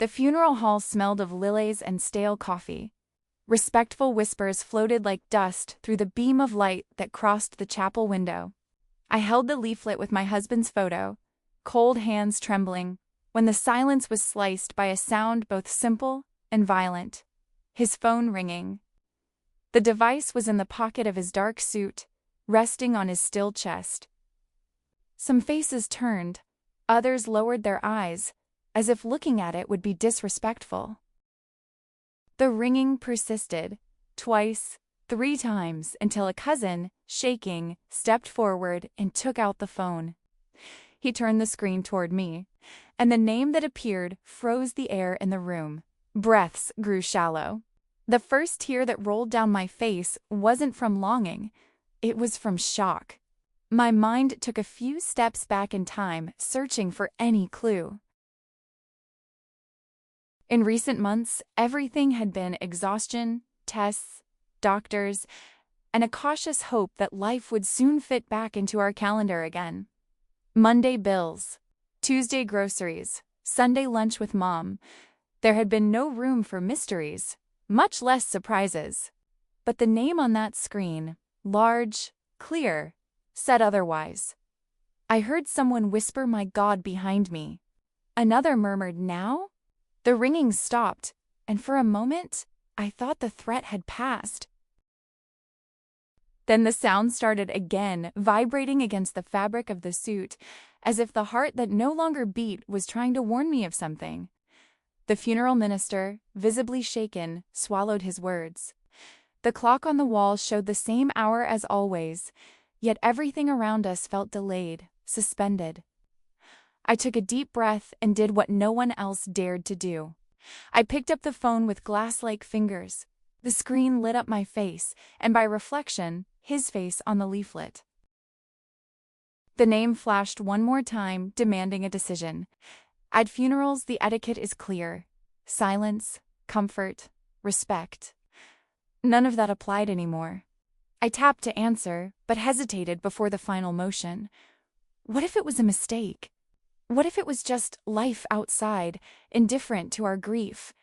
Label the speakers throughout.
Speaker 1: The funeral hall smelled of lilies and stale coffee. Respectful whispers floated like dust through the beam of light that crossed the chapel window. I held the leaflet with my husband's photo, cold hands trembling, when the silence was sliced by a sound both simple and violent. His phone ringing. The device was in the pocket of his dark suit, resting on his still chest. Some faces turned, others lowered their eyes, as if looking at it would be disrespectful. The ringing persisted, twice, 3 times, until a cousin, shaking, stepped forward and took out the phone. He turned the screen toward me, and the name that appeared froze the air in the room. Breaths grew shallow. The first tear that rolled down my face wasn't from longing, it was from shock. My mind took a few steps back in time, searching for any clue. In recent months, everything had been exhaustion, tests, doctors, and a cautious hope that life would soon fit back into our calendar again. Monday bills, Tuesday groceries, Sunday lunch with mom. There had been no room for mysteries, much less surprises. But the name on that screen, large, clear, said otherwise. I heard someone whisper my God behind me. Another murmured, "Now?" The ringing stopped, and for a moment, I thought the threat had passed. Then the sound started again, vibrating against the fabric of the suit, as if the heart that no longer beat was trying to warn me of something. The funeral minister, visibly shaken, swallowed his words. The clock on the wall showed the same hour as always, yet everything around us felt delayed, suspended. I took a deep breath and did what no one else dared to do. I picked up the phone with glass-like fingers. The screen lit up my face, and by reflection, his face on the leaflet. The name flashed one more time, demanding a decision. At funerals, the etiquette is clear. Silence, comfort, respect. None of that applied anymore. I tapped to answer, but hesitated before the final motion. What if it was a mistake? What if it was just life outside, indifferent to our grief?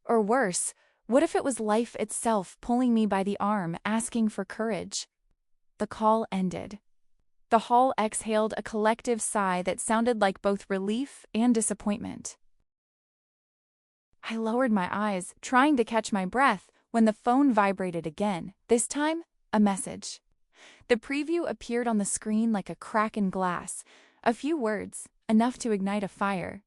Speaker 1: Or worse, what if it was life itself pulling me by the arm, asking for courage? The call ended. The hall exhaled a collective sigh that sounded like both relief and disappointment. I lowered my eyes, trying to catch my breath, when the phone vibrated again, this time, a message. The preview appeared on the screen like a crack in glass. A few words, enough to ignite a fire.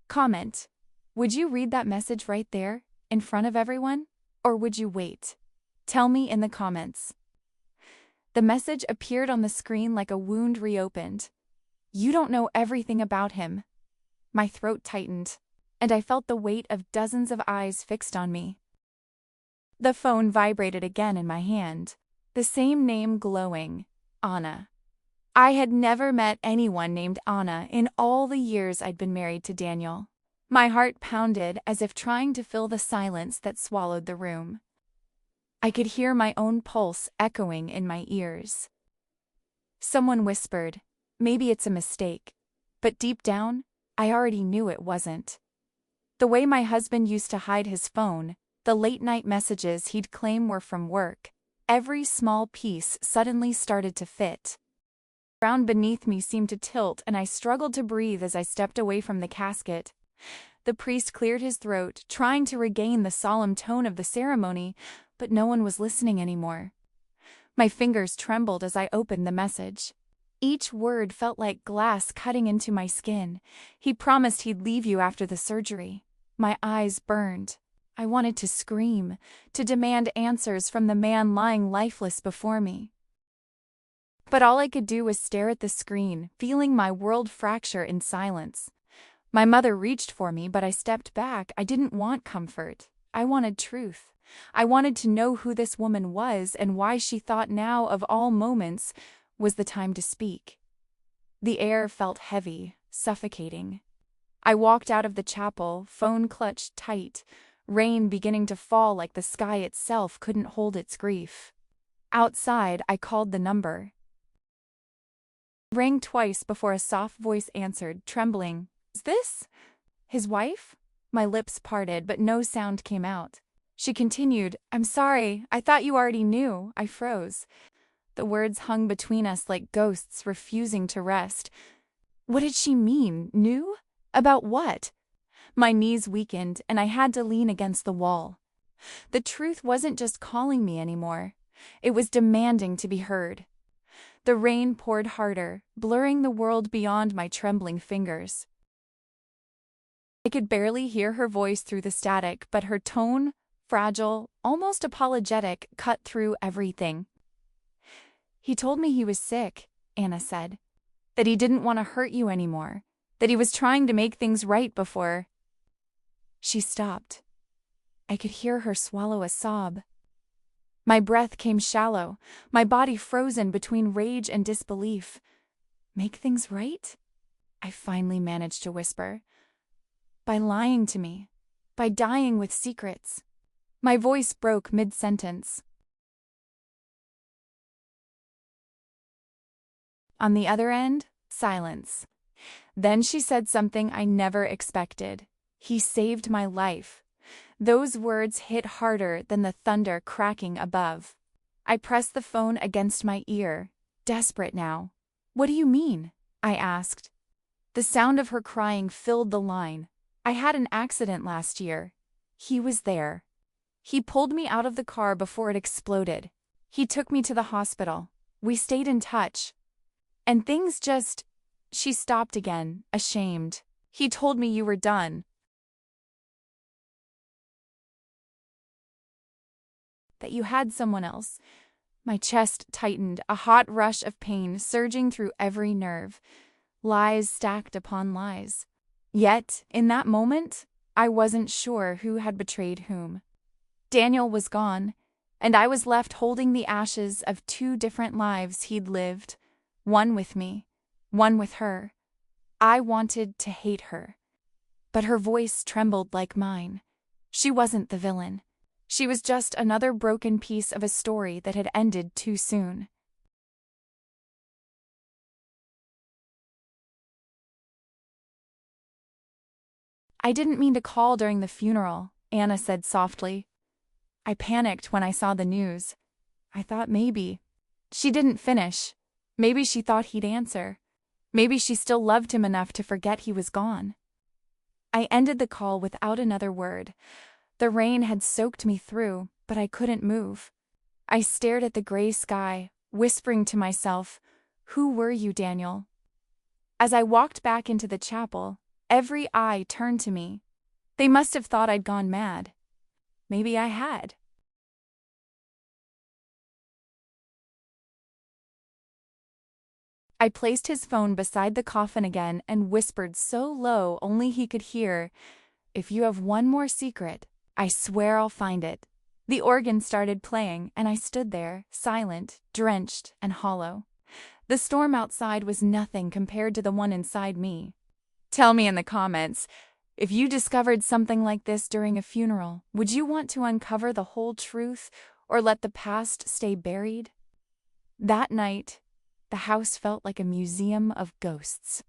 Speaker 1: Comment. Would you read that message right there, in front of everyone? Or would you wait? Tell me in the comments. The message appeared on the screen like a wound reopened. You don't know everything about him. My throat tightened, and I felt the weight of dozens of eyes fixed on me. The phone vibrated again in my hand, the same name glowing, Anna. I had never met anyone named Anna in all the years I'd been married to Daniel. My heart pounded as if trying to fill the silence that swallowed the room. I could hear my own pulse echoing in my ears. Someone whispered, "Maybe it's a mistake," but deep down, I already knew it wasn't. The way my husband used to hide his phone, the late-night messages he'd claim were from work, every small piece suddenly started to fit. The ground beneath me seemed to tilt, and I struggled to breathe as I stepped away from the casket. The priest cleared his throat, trying to regain the solemn tone of the ceremony, but no one was listening anymore. My fingers trembled as I opened the message. Each word felt like glass cutting into my skin. He promised he'd leave you after the surgery. My eyes burned. I wanted to scream, to demand answers from the man lying lifeless before me. But all I could do was stare at the screen, feeling my world fracture in silence. My mother reached for me, but I stepped back. I didn't want comfort. I wanted truth. I wanted to know who this woman was and why she thought now, of all moments, was the time to speak. The air felt heavy, suffocating. I walked out of the chapel, phone clutched tight, rain beginning to fall like the sky itself couldn't hold its grief. Outside, I called the number. Rang twice before a soft voice answered, trembling. "Is this his wife?" My lips parted, but no sound came out. She continued, "I'm sorry, I thought you already knew." I froze. The words hung between us like ghosts refusing to rest. What did she mean? Knew? About what? My knees weakened, and I had to lean against the wall. The truth wasn't just calling me anymore. It was demanding to be heard. The rain poured harder, blurring the world beyond my trembling fingers. I could barely hear her voice through the static, but her tone, fragile, almost apologetic, cut through everything. "He told me he was sick," Anna said. "That he didn't want to hurt you anymore. That he was trying to make things right before—" She stopped. I could hear her swallow a sob. My breath came shallow, my body frozen between rage and disbelief. "Make things right?" I finally managed to whisper. "By lying to me. By dying with secrets." My voice broke mid-sentence. On the other end, silence. Then she said something I never expected. "He saved my life." Those words hit harder than the thunder cracking above. I pressed the phone against my ear, desperate now. "What do you mean?" I asked. The sound of her crying filled the line. "I had an accident last year. He was there. He pulled me out of the car before it exploded. He took me to the hospital. We stayed in touch. And things just—" She stopped again, ashamed. "He told me you were done. That you had someone else." My chest tightened, a hot rush of pain surging through every nerve. Lies stacked upon lies. Yet, in that moment, I wasn't sure who had betrayed whom. Daniel was gone, and I was left holding the ashes of two different lives he'd lived. One with me, one with her. I wanted to hate her. But her voice trembled like mine. She wasn't the villain. She was just another broken piece of a story that had ended too soon. "I didn't mean to call during the funeral," Anna said softly. "I panicked when I saw the news. I thought maybe—" She didn't finish. Maybe she thought he'd answer. Maybe she still loved him enough to forget he was gone. I ended the call without another word. The rain had soaked me through, but I couldn't move. I stared at the gray sky, whispering to myself, "Who were you, Daniel?" As I walked back into the chapel, every eye turned to me. They must have thought I'd gone mad. Maybe I had. I placed his phone beside the coffin again and whispered so low only he could hear, "If you have one more secret, I swear I'll find it." The organ started playing, and I stood there, silent, drenched, and hollow. The storm outside was nothing compared to the one inside me. Tell me in the comments, if you discovered something like this during a funeral, would you want to uncover the whole truth or let the past stay buried? That night, the house felt like a museum of ghosts.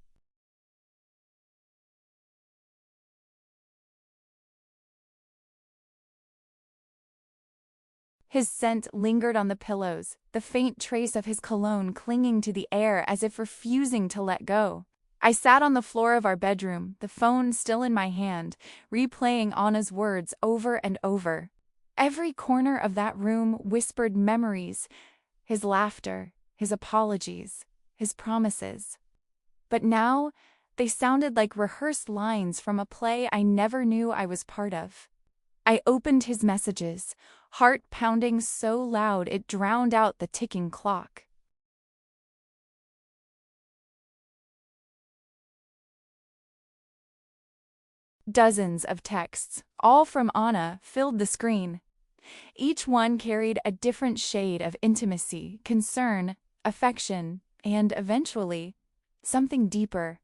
Speaker 1: His scent lingered on the pillows, the faint trace of his cologne clinging to the air as if refusing to let go. I sat on the floor of our bedroom, the phone still in my hand, replaying Anna's words over and over. Every corner of that room whispered memories, his laughter, his apologies, his promises. But now, they sounded like rehearsed lines from a play I never knew I was part of. I opened his messages, heart pounding so loud it drowned out the ticking clock. Dozens of texts, all from Anna, filled the screen. Each one carried a different shade of intimacy, concern, affection, and eventually, something deeper.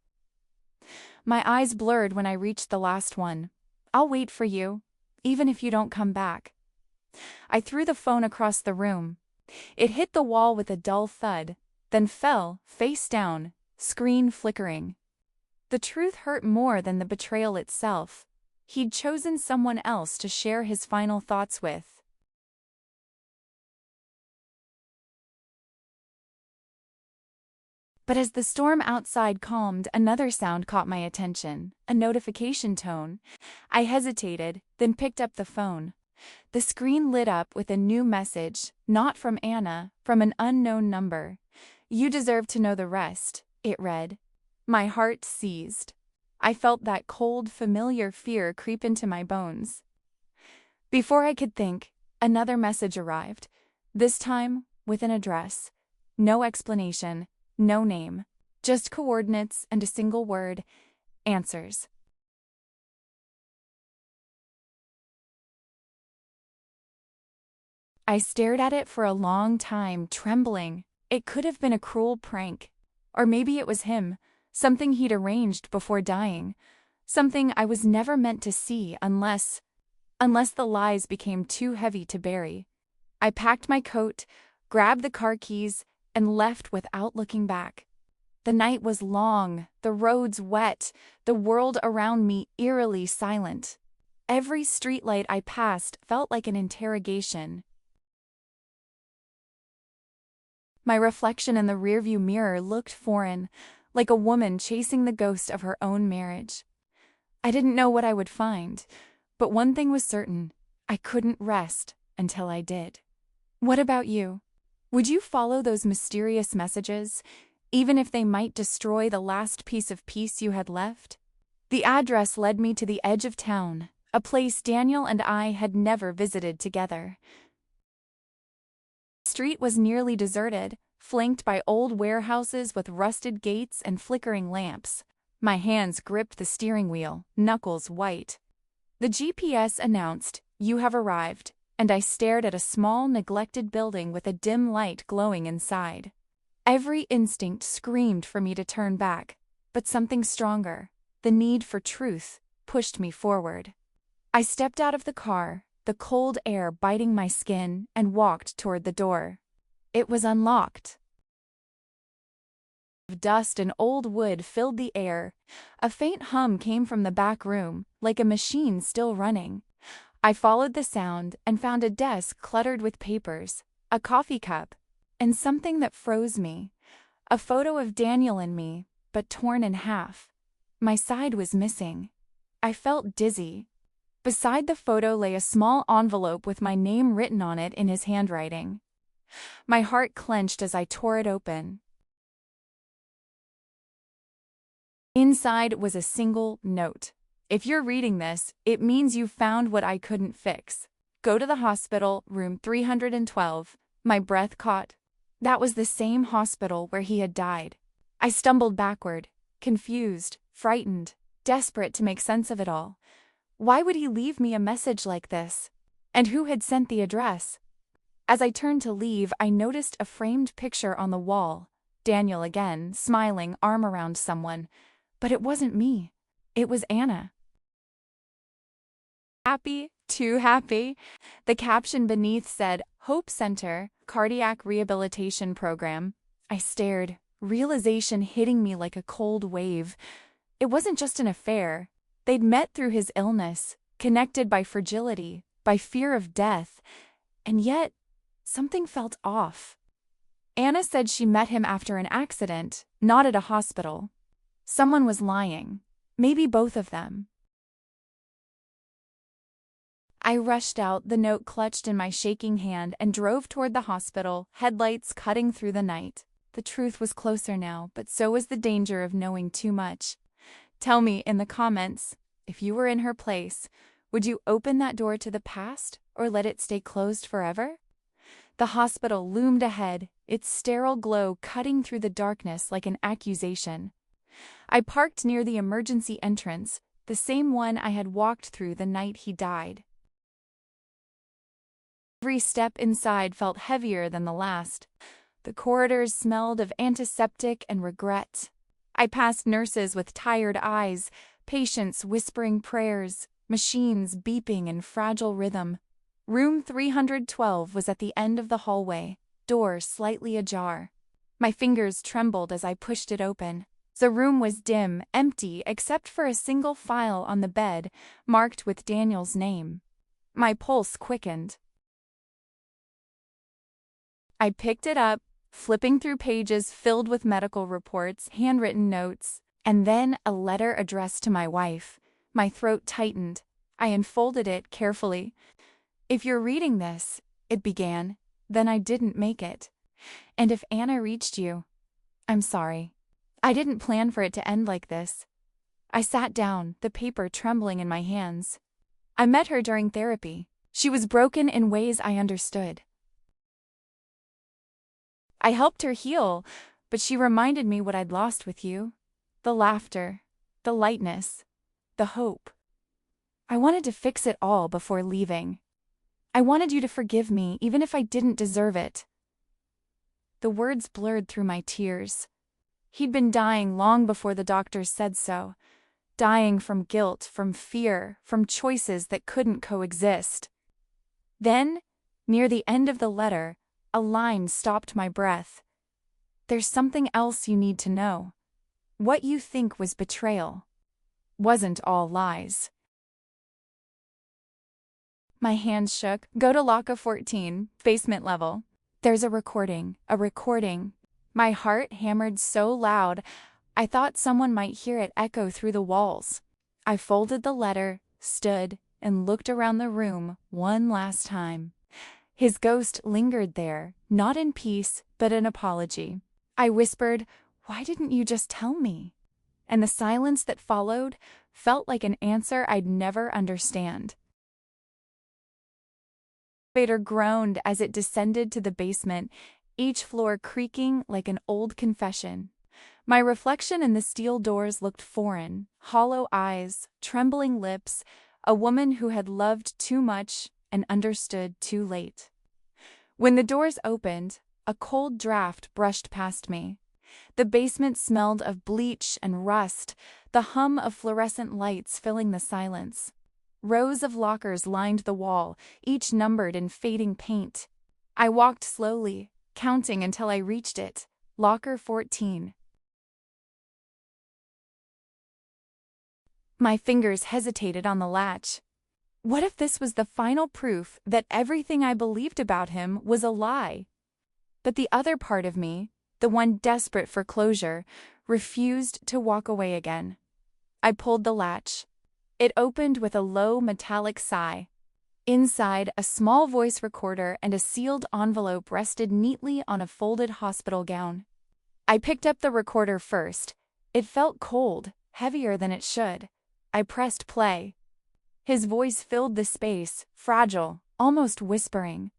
Speaker 1: My eyes blurred when I reached the last one. "I'll wait for you, even if you don't come back." I threw the phone across the room. It hit the wall with a dull thud, then fell, face down, screen flickering. The truth hurt more than the betrayal itself. He'd chosen someone else to share his final thoughts with. But as the storm outside calmed, another sound caught my attention, a notification tone. I hesitated, then picked up the phone. The screen lit up with a new message, not from Anna, from an unknown number. "You deserve to know the rest," it read. My heart seized. I felt that cold, familiar fear creep into my bones. Before I could think, another message arrived, this time with an address. No explanation, no name, just coordinates and a single word: answers. I stared at it for a long time, trembling. It could have been a cruel prank. Or maybe it was him, something he'd arranged before dying. Something I was never meant to see unless the lies became too heavy to bury. I packed my coat, grabbed the car keys, and left without looking back. The night was long, the roads wet, the world around me eerily silent. Every streetlight I passed felt like an interrogation. My reflection in the rearview mirror looked foreign, like a woman chasing the ghost of her own marriage. I didn't know what I would find, but one thing was certain: I couldn't rest until I did. What about you? Would you follow those mysterious messages, even if they might destroy the last piece of peace you had left? The address led me to the edge of town, a place Daniel and I had never visited together. The street was nearly deserted, flanked by old warehouses with rusted gates and flickering lamps. My hands gripped the steering wheel, knuckles white. The GPS announced, "You have arrived," and I stared at a small, neglected building with a dim light glowing inside. Every instinct screamed for me to turn back, but something stronger, the need for truth, pushed me forward. I stepped out of the car, the cold air biting my skin, and walked toward the door. It was unlocked. Dust and old wood filled the air. A faint hum came from the back room, like a machine still running. I followed the sound and found a desk cluttered with papers, a coffee cup, and something that froze me. A photo of Daniel and me, but torn in half. My side was missing. I felt dizzy. Beside the photo lay a small envelope with my name written on it in his handwriting. My heart clenched as I tore it open. Inside was a single note. "If you're reading this, it means you found what I couldn't fix. Go to the hospital, room 312. My breath caught. That was the same hospital where he had died. I stumbled backward, confused, frightened, desperate to make sense of it all. Why would he leave me a message like this? And who had sent the address? As I turned to leave, I noticed a framed picture on the wall. Daniel again, smiling, arm around someone. But it wasn't me. It was Anna. Happy, too happy. The caption beneath said, "Hope Center, Cardiac Rehabilitation Program." I stared, realization hitting me like a cold wave. It wasn't just an affair. They'd met through his illness, connected by fragility, by fear of death. And yet, something felt off. Anna said she met him after an accident, not at a hospital. Someone was lying. Maybe both of them. I rushed out, the note clutched in my shaking hand, and drove toward the hospital, headlights cutting through the night. The truth was closer now, but so was the danger of knowing too much. Tell me in the comments, if you were in her place, would you open that door to the past or let it stay closed forever? The hospital loomed ahead, its sterile glow cutting through the darkness like an accusation. I parked near the emergency entrance, the same one I had walked through the night he died. Every step inside felt heavier than the last. The corridors smelled of antiseptic and regret. I passed nurses with tired eyes, patients whispering prayers, machines beeping in fragile rhythm. Room 312 was at the end of the hallway, door slightly ajar. My fingers trembled as I pushed it open. The room was dim, empty, except for a single file on the bed, marked with Daniel's name. My pulse quickened. I picked it up, flipping through pages filled with medical reports, handwritten notes, and then a letter addressed to my wife. My throat tightened. I unfolded it carefully. "If you're reading this," it began, "then I didn't make it. And if Anna reached you, I'm sorry. I didn't plan for it to end like this." I sat down, the paper trembling in my hands. I met her during therapy. She was broken in ways I understood. I helped her heal, but she reminded me what I'd lost with you. The laughter, the lightness, the hope. I wanted to fix it all before leaving. I wanted you to forgive me, even if I didn't deserve it. The words blurred through my tears. He'd been dying long before the doctors said so. Dying from guilt, from fear, from choices that couldn't coexist. Then, near the end of the letter, a line stopped my breath. "There's something else you need to know. What you think was betrayal wasn't all lies." My hands shook. "Go to locker 14, basement level. There's a recording. My heart hammered so loud, I thought someone might hear it echo through the walls. I folded the letter, stood, and looked around the room one last time. His ghost lingered there, not in peace, but in apology. I whispered, "Why didn't you just tell me?" And the silence that followed felt like an answer I'd never understand. The elevator groaned as it descended to the basement, each floor creaking like an old confession. My reflection in the steel doors looked foreign, hollow eyes, trembling lips, a woman who had loved too much and understood too late. When the doors opened, a cold draft brushed past me. The basement smelled of bleach and rust, the hum of fluorescent lights filling the silence. Rows of lockers lined the wall, each numbered in fading paint. I walked slowly, counting until I reached it, locker 14. My fingers hesitated on the latch. What if this was the final proof that everything I believed about him was a lie? But the other part of me, the one desperate for closure, refused to walk away again. I pulled the latch. It opened with a low metallic sigh. Inside, a small voice recorder and a sealed envelope rested neatly on a folded hospital gown. I picked up the recorder first. It felt cold, heavier than it should. I pressed play. His voice filled the space, fragile, almost whispering.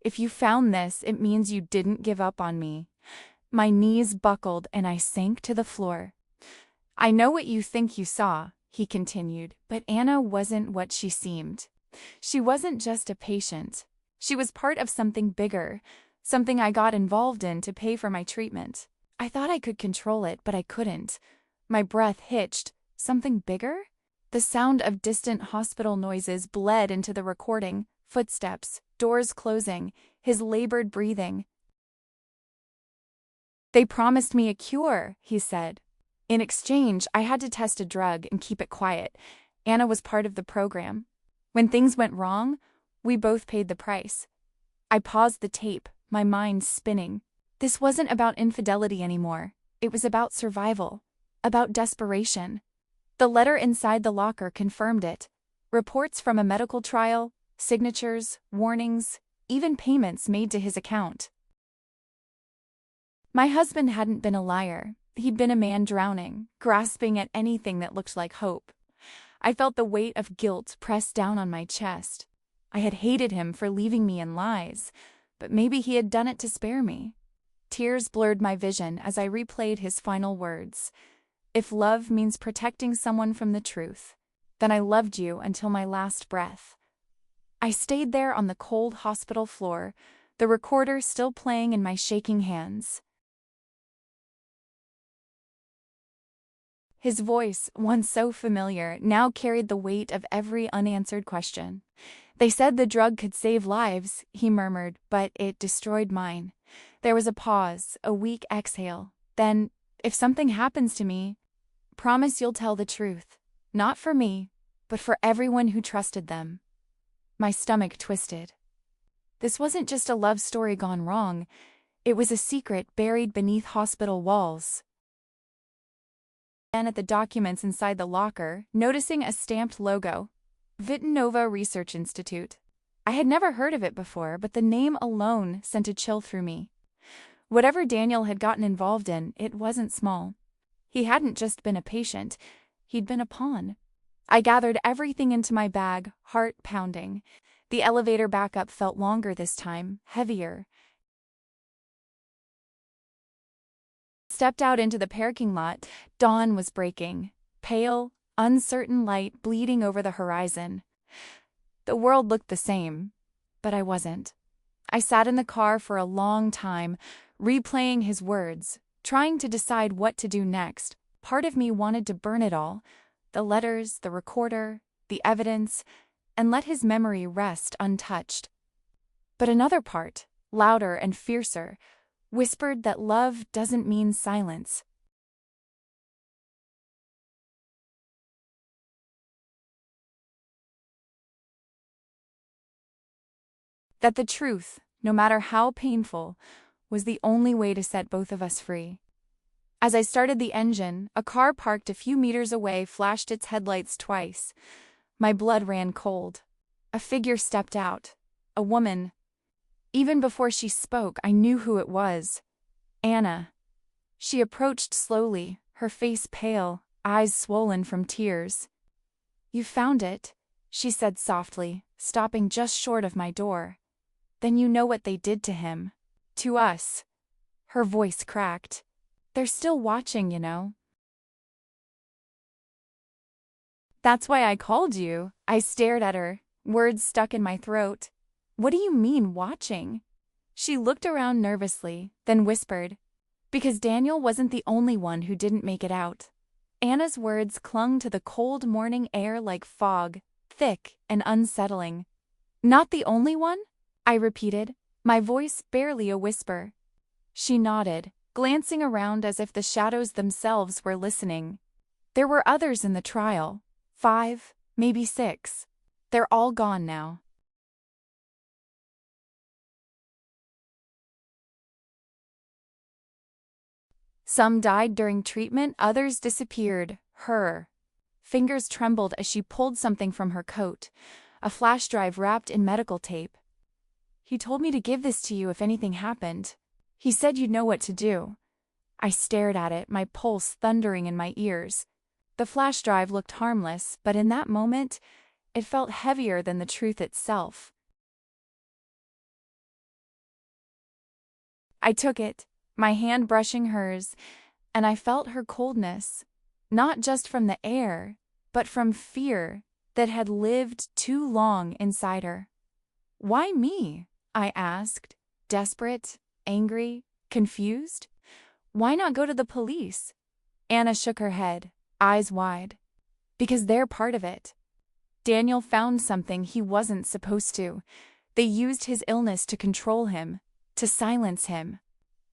Speaker 1: "If you found this, it means you didn't give up on me." My knees buckled and I sank to the floor. "I know what you think you saw," he continued, "but Anna wasn't what she seemed. She wasn't just a patient. She was part of something bigger, something I got involved in to pay for my treatment. I thought I could control it, but I couldn't." My breath hitched. Something bigger? The sound of distant hospital noises bled into the recording, footsteps, doors closing, his labored breathing. "They promised me a cure," he said. "In exchange, I had to test a drug and keep it quiet. Anna was part of the program. When things went wrong, we both paid the price." I paused the tape, my mind spinning. This wasn't about infidelity anymore. It was about survival, about desperation. The letter inside the locker confirmed it. Reports from a medical trial, signatures, warnings, even payments made to his account. My husband hadn't been a liar. He'd been a man drowning, grasping at anything that looked like hope. I felt the weight of guilt press down on my chest. I had hated him for leaving me in lies, but maybe he had done it to spare me. Tears blurred my vision as I replayed his final words. "If love means protecting someone from the truth, then I loved you until my last breath." I stayed there on the cold hospital floor, the recorder still playing in my shaking hands. His voice, once so familiar, now carried the weight of every unanswered question. "They said the drug could save lives," he murmured, "but it destroyed mine. There was a pause, a weak exhale. Then, if something happens to me, promise you'll tell the truth. Not for me, but for everyone who trusted them. My stomach twisted. This wasn't just a love story gone wrong. It was a secret buried beneath hospital walls. Then at the documents inside the locker, noticing a stamped logo, Vitanova Research Institute. I had never heard of it before, but the name alone sent a chill through me. Whatever Daniel had gotten involved in, it wasn't small. He hadn't just been a patient, he'd been a pawn. I gathered everything into my bag, heart pounding. The elevator backup felt longer this time, heavier. Stepped out into the parking lot. Dawn was breaking. Pale, uncertain light bleeding over the horizon. The world looked the same, but I wasn't. I sat in the car for a long time, replaying his words, trying to decide what to do next. Part of me wanted to burn it all, the letters, the recorder, the evidence, and let his memory rest untouched. But another part, louder and fiercer, whispered that love doesn't mean silence. That the truth, no matter how painful, was the only way to set both of us free. As I started the engine, a car parked a few meters away flashed its headlights twice. My blood ran cold. A figure stepped out. A woman. Even before she spoke, I knew who it was. Anna. She approached slowly, her face pale, eyes swollen from tears. "You found it," she said softly, stopping just short of my door. "Then you know what they did to him. To us." Her voice cracked. "They're still watching, you know." "That's why I called you." I stared at her, words stuck in my throat. "What do you mean, watching?" She looked around nervously, then whispered, "Because Daniel wasn't the only one who didn't make it out." Anna's words clung to the cold morning air like fog, thick and unsettling. "Not the only one?" I repeated, my voice barely a whisper. She nodded, glancing around as if the shadows themselves were listening. "There were others in the trial. 5, maybe 6. They're all gone now." Some died during treatment, others disappeared. Her fingers trembled as she pulled something from her coat, a flash drive wrapped in medical tape. "He told me to give this to you if anything happened. He said you'd know what to do." I stared at it, my pulse thundering in my ears. The flash drive looked harmless, but in that moment, it felt heavier than the truth itself. I took it, my hand brushing hers, and I felt her coldness, not just from the air, but from fear that had lived too long inside her. "Why me?" I asked, desperate, angry, confused. "Why not go to the police?" Anna shook her head, eyes wide. "Because they're part of it. Daniel found something he wasn't supposed to. They used his illness to control him, to silence him.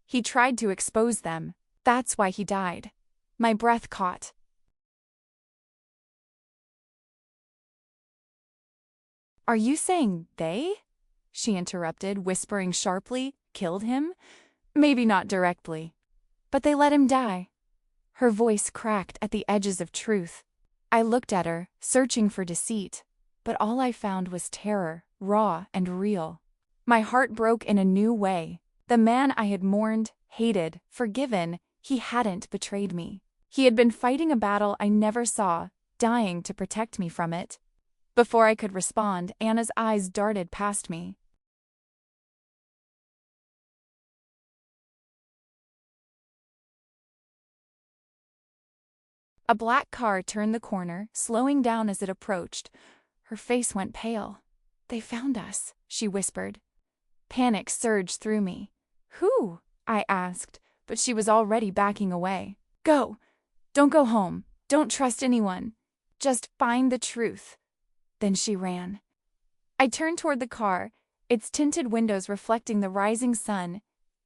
Speaker 1: He tried to expose them. That's why he died." My breath caught. "Are you saying they?" she interrupted, whispering sharply. "Killed him? Maybe not directly, but they let him die." Her voice cracked at the edges of truth. I looked at her, searching for deceit, but all I found was terror, raw and real. My heart broke in a new way. The man I had mourned, hated, forgiven, he hadn't betrayed me. He had been fighting a battle I never saw, dying to protect me from it. Before I could respond, Anna's eyes darted past me. A black car turned the corner, slowing down as it approached. Her face went pale. "They found us," she whispered. Panic surged through me. "Who?" I asked, but she was already backing away. "Go! Don't go home. Don't trust anyone. Just find the truth." Then she ran. I turned toward the car, its tinted windows reflecting the rising sun,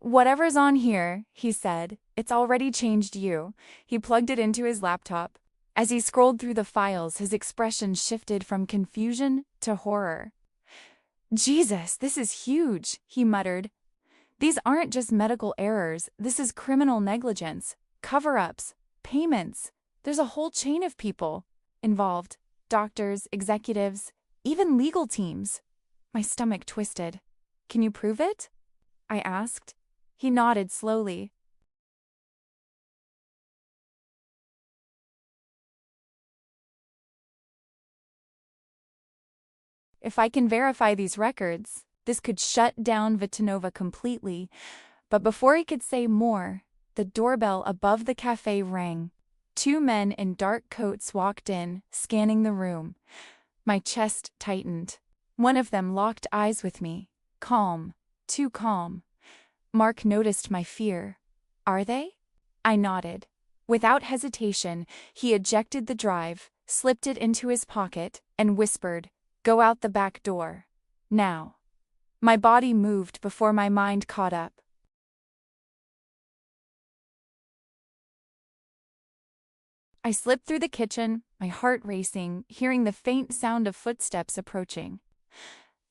Speaker 1: "Whatever's on here," he said, "it's already changed you." He plugged it into his laptop. As he scrolled through the files, his expression shifted from confusion to horror. "Jesus, this is huge," he muttered. "These aren't just medical errors, this is criminal negligence, cover-ups, payments. There's a whole chain of people involved. Doctors, executives, even legal teams." My stomach twisted. "Can you prove it?" I asked. He nodded slowly. "If I can verify these records, this could shut down Vitanova completely." But before he could say more, the doorbell above the cafe rang. 2 men in dark coats walked in, scanning the room. My chest tightened. One of them locked eyes with me. Calm. Too calm. Mark noticed my fear. "Are they?" I nodded. Without hesitation, he ejected the drive, slipped it into his pocket, and whispered, "Go out the back door. Now." My body moved before my mind caught up. I slipped through the kitchen, my heart racing, hearing the faint sound of footsteps approaching.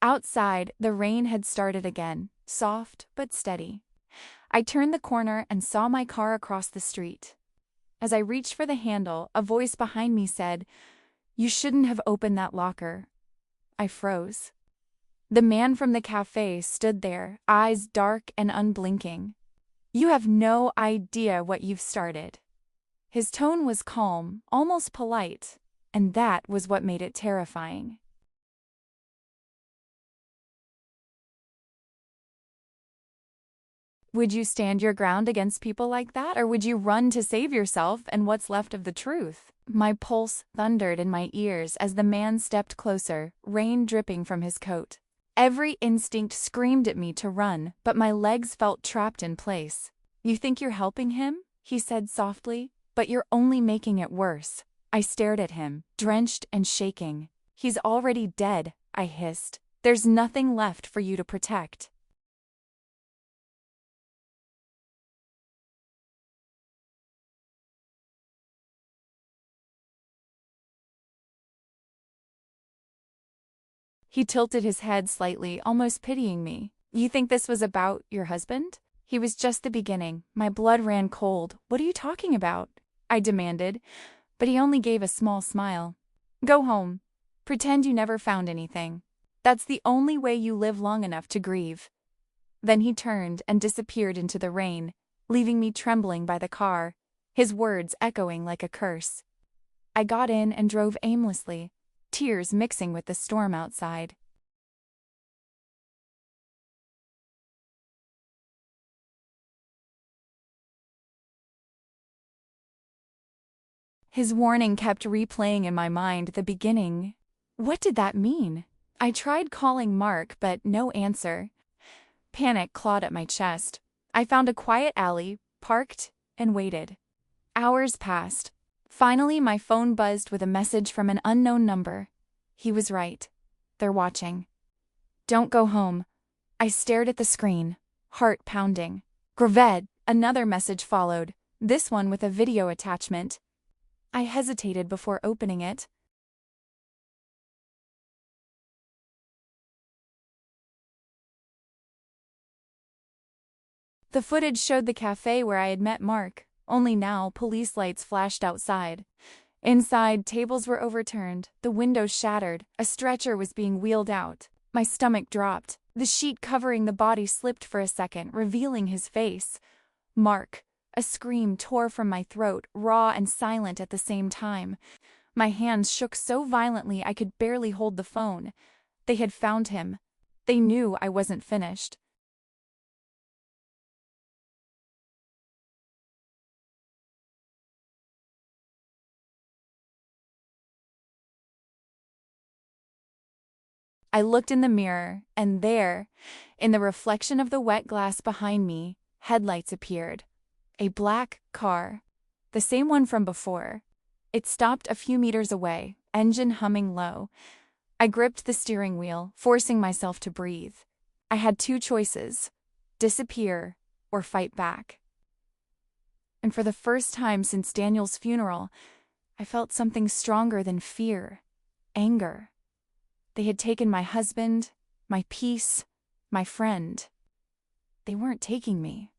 Speaker 1: Outside, the rain had started again, soft but steady. I turned the corner and saw my car across the street. As I reached for the handle, a voice behind me said, "You shouldn't have opened that locker." I froze. The man from the cafe stood there, eyes dark and unblinking. "You have no idea what you've started." His tone was calm, almost polite, and that was what made it terrifying. Would you stand your ground against people like that, or would you run to save yourself and what's left of the truth? My pulse thundered in my ears as the man stepped closer, rain dripping from his coat. Every instinct screamed at me to run, but my legs felt trapped in place. "You think you're helping him?" he said softly, "but you're only making it worse." I stared at him, drenched and shaking. "He's already dead," I hissed. "There's nothing left for you to protect." He tilted his head slightly, almost pitying me. "You think this was about your husband?" He was just the beginning. My blood ran cold. "What are you talking about?" I demanded, but he only gave a small smile. "Go home. Pretend you never found anything. That's the only way you live long enough to grieve." Then he turned and disappeared into the rain, leaving me trembling by the car, his words echoing like a curse. I got in and drove aimlessly, tears mixing with the storm outside. His warning kept replaying in my mind, the beginning. What did that mean? I tried calling Mark, but no answer. Panic clawed at my chest. I found a quiet alley, parked, and waited. Hours passed. Finally, my phone buzzed with a message from an unknown number. He was right. They're watching. "Don't go home." I stared at the screen, heart pounding. "Graved," another message followed, this one with a video attachment. I hesitated before opening it. The footage showed the cafe where I had met Mark, only now police lights flashed outside. Inside, tables were overturned, the windows shattered, a stretcher was being wheeled out. My stomach dropped. The sheet covering the body slipped for a second, revealing his face. Mark. A scream tore from my throat, raw and silent at the same time. My hands shook so violently I could barely hold the phone. They had found him. They knew I wasn't finished. I looked in the mirror, and there, in the reflection of the wet glass behind me, headlights appeared. A black car. The same one from before. It stopped a few meters away, engine humming low. I gripped the steering wheel, forcing myself to breathe. I had 2 choices: disappear or fight back. And for the first time since Daniel's funeral, I felt something stronger than fear, anger. They had taken my husband, my peace, my friend. They weren't taking me.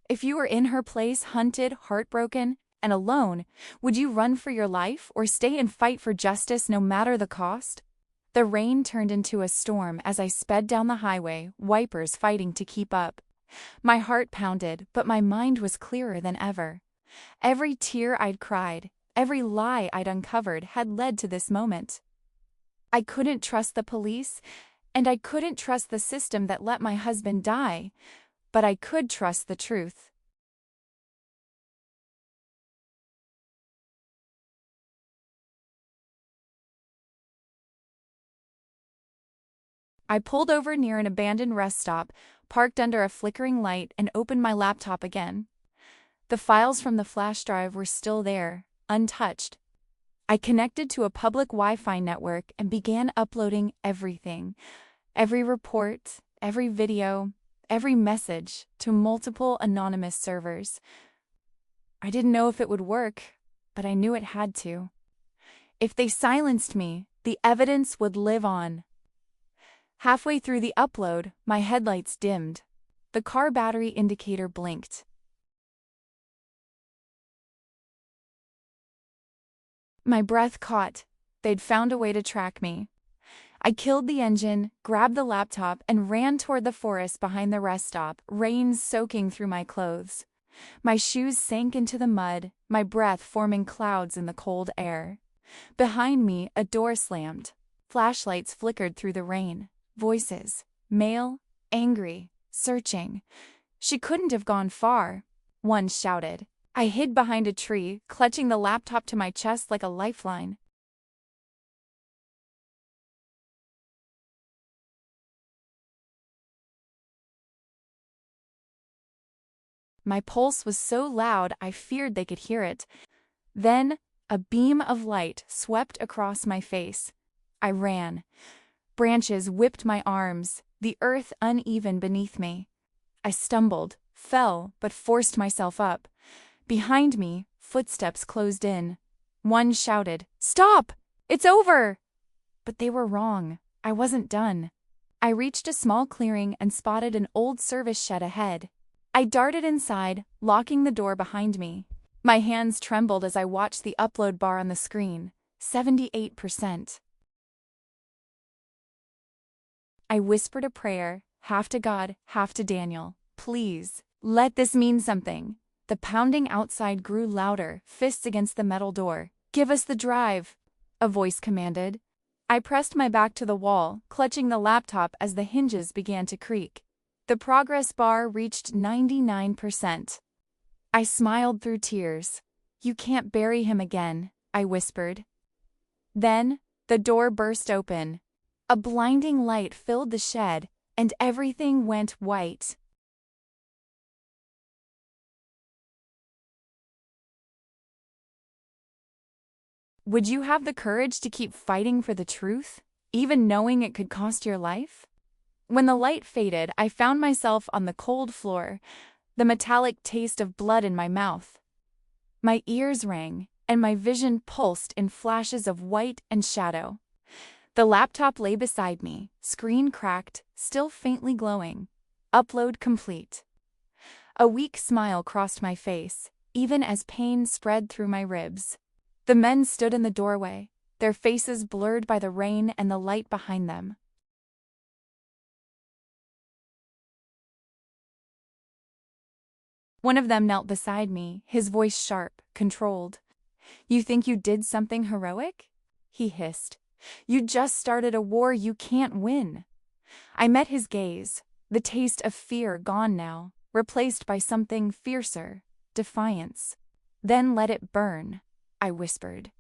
Speaker 1: If you were in her place, hunted, heartbroken, and alone, would you run for your life or stay and fight for justice no matter the cost? The rain turned into a storm as I sped down the highway, wipers fighting to keep up. My heart pounded, but my mind was clearer than ever. Every tear I'd cried, every lie I'd uncovered had led to this moment. I couldn't trust the police, and I couldn't trust the system that let my husband die, but I could trust the truth. I pulled over near an abandoned rest stop, parked under a flickering light, and opened my laptop again. The files from the flash drive were still there, untouched. I connected to a public Wi-Fi network and began uploading everything. Every report, every video, every message to multiple anonymous servers. I didn't know if it would work, but I knew it had to. If they silenced me, the evidence would live on. Halfway through the upload, my headlights dimmed. The car battery indicator blinked. My breath caught. They'd found a way to track me. I killed the engine, grabbed the laptop, and ran toward the forest behind the rest stop, rain soaking through my clothes. My shoes sank into the mud, my breath forming clouds in the cold air. Behind me, a door slammed. Flashlights flickered through the rain. Voices. Male, angry, searching. She couldn't have gone far. One shouted. I hid behind a tree, clutching the laptop to my chest like a lifeline. My pulse was so loud I feared they could hear it. Then, a beam of light swept across my face. I ran. Branches whipped my arms, the earth uneven beneath me. I stumbled, fell, but forced myself up. Behind me, footsteps closed in. One shouted, "Stop! It's over!" But they were wrong. I wasn't done. I reached a small clearing and spotted an old service shed ahead. I darted inside, locking the door behind me. My hands trembled as I watched the upload bar on the screen, 78%. I whispered a prayer, half to God, half to Daniel. Please, let this mean something. The pounding outside grew louder, fists against the metal door. Give us the drive, a voice commanded. I pressed my back to the wall, clutching the laptop as the hinges began to creak. The progress bar reached 99%. I smiled through tears. You can't bury him again, I whispered. Then, the door burst open. A blinding light filled the shed, and everything went white. Would you have the courage to keep fighting for the truth, even knowing it could cost your life? When the light faded, I found myself on the cold floor, the metallic taste of blood in my mouth. My ears rang, and my vision pulsed in flashes of white and shadow. The laptop lay beside me, screen cracked, still faintly glowing. Upload complete. A weak smile crossed my face, even as pain spread through my ribs. The men stood in the doorway, their faces blurred by the rain and the light behind them. One of them knelt beside me, his voice sharp, controlled. You think you did something heroic? He hissed. You just started a war you can't win. I met his gaze, the taste of fear gone now, replaced by something fiercer, defiance. Then let it burn, I whispered.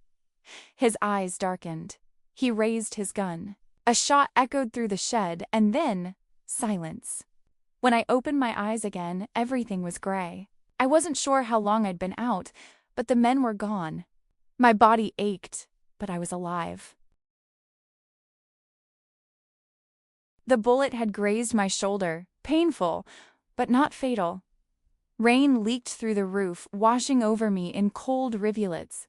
Speaker 1: His eyes darkened. He raised his gun. A shot echoed through the shed, and then silence. When I opened my eyes again, everything was gray. I wasn't sure how long I'd been out, but the men were gone. My body ached, but I was alive. The bullet had grazed my shoulder, painful, but not fatal. Rain leaked through the roof, washing over me in cold rivulets.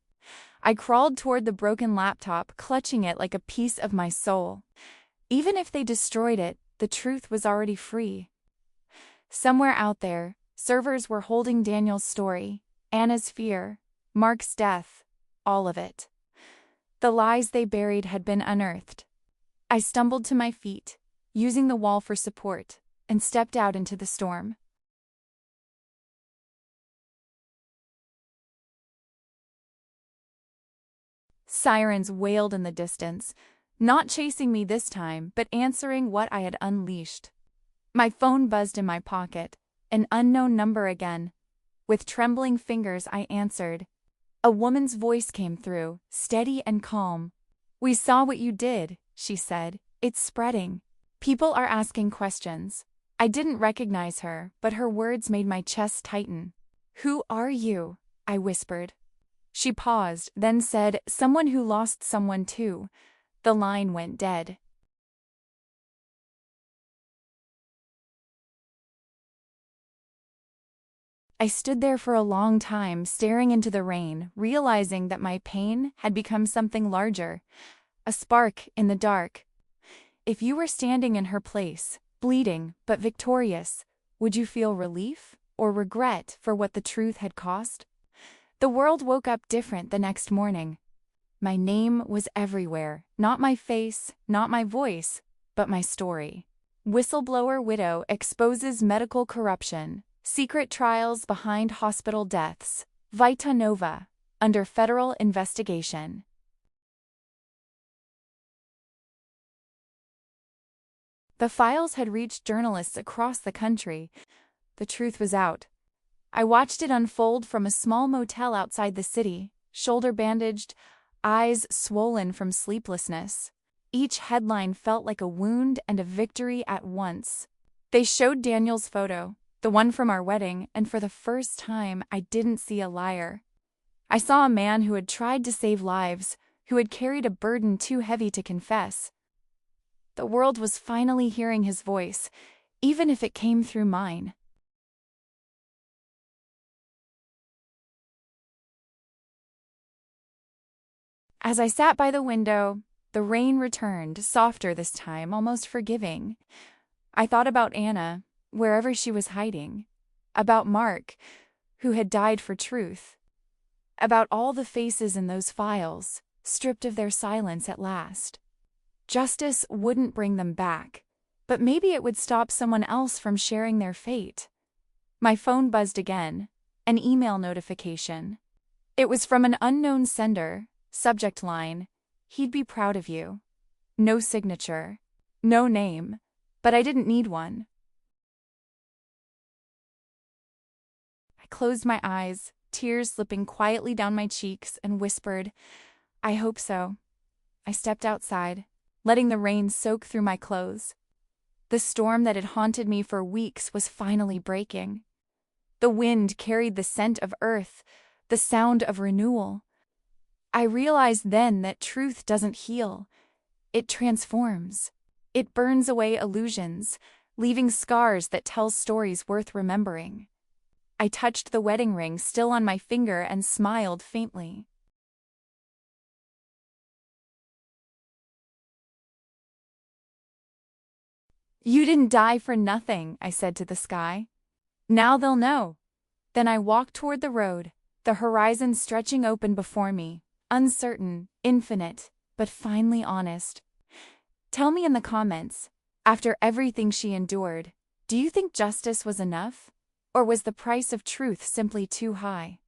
Speaker 1: I crawled toward the broken laptop, clutching it like a piece of my soul. Even if they destroyed it, the truth was already free. Somewhere out there, servers were holding Daniel's story, Anna's fear, Mark's death, all of it. The lies they buried had been unearthed. I stumbled to my feet, using the wall for support, and stepped out into the storm. Sirens wailed in the distance, not chasing me this time, but answering what I had unleashed. My phone buzzed in my pocket, an unknown number again. With trembling fingers, I answered. A woman's voice came through, steady and calm. "We saw what you did," she said. "It's spreading. People are asking questions." I didn't recognize her, but her words made my chest tighten. "Who are you?" I whispered. She paused, then said, "Someone who lost someone too." The line went dead. I stood there for a long time, staring into the rain, realizing that my pain had become something larger, a spark in the dark. If you were standing in her place, bleeding but victorious, would you feel relief or regret for what the truth had cost? The world woke up different the next morning. My name was everywhere, not my face, not my voice, but my story. Whistleblower widow exposes medical corruption. Secret trials behind hospital deaths. Vita Nova, under federal investigation. The files had reached journalists across the country. The truth was out. I watched it unfold from a small motel outside the city, shoulder bandaged, eyes swollen from sleeplessness. Each headline felt like a wound and a victory at once. They showed Daniel's photo, the one from our wedding, and for the first time, I didn't see a liar. I saw a man who had tried to save lives, who had carried a burden too heavy to confess. The world was finally hearing his voice, even if it came through mine. As I sat by the window, the rain returned, softer this time, almost forgiving. I thought about Anna, wherever she was hiding, about Mark, who had died for truth, about all the faces in those files, stripped of their silence at last. Justice wouldn't bring them back, but maybe it would stop someone else from sharing their fate. My phone buzzed again, an email notification. It was from an unknown sender, subject line, "He'd be proud of you." No signature, no name, but I didn't need one. I closed my eyes, tears slipping quietly down my cheeks, and whispered, "I hope so." I stepped outside, letting the rain soak through my clothes. The storm that had haunted me for weeks was finally breaking. The wind carried the scent of earth, the sound of renewal. I realized then that truth doesn't heal. It transforms. It burns away illusions, leaving scars that tell stories worth remembering. I touched the wedding ring still on my finger and smiled faintly. "You didn't die for nothing," I said to the sky. "Now they'll know." Then I walked toward the road, the horizon stretching open before me, uncertain, infinite, but finally honest. Tell me in the comments, after everything she endured, do you think justice was enough? Or was the price of truth simply too high?